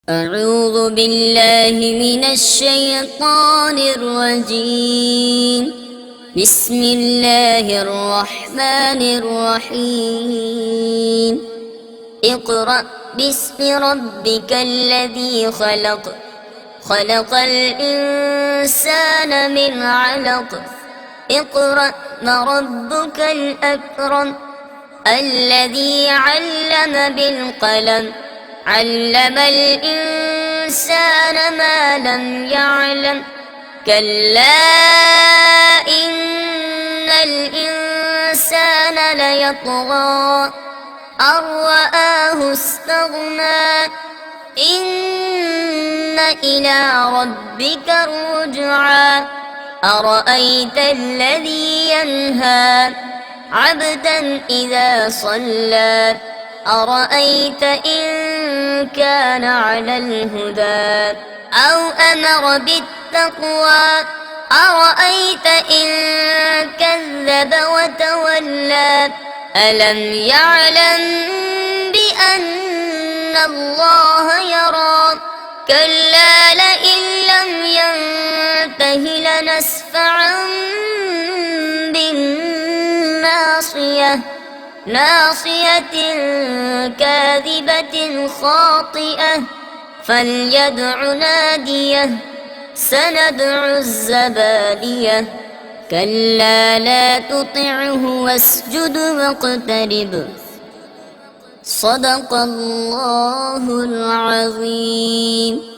أعوذ بالله من الشيطان الرجيم. بسم الله الرحمن الرحيم. اقرأ باسم ربك الذي خلق، خلق الإنسان من علق. اقرأ وربك الأكرم الذي علم بالقلم، علم الإنسان ما لم يعلم. كلا إن الإنسان ليطغى أن رآه استغنى. إن إلى ربك الرجعى. أرأيت الذي ينهى عبدا إذا صلى. أرأيت إن كان على الهدى أو أمر بالتقوى. أرأيت إن كذب وتولى. ألم يعلم بأن الله يرى. كلا لئن لم ينته لنسفعا بالناصية، ناصية كاذبة خاطئة. فليدع ناديه سندع الزبانية. كلا لا تطعه واسجد واقترب. صدق الله العظيم.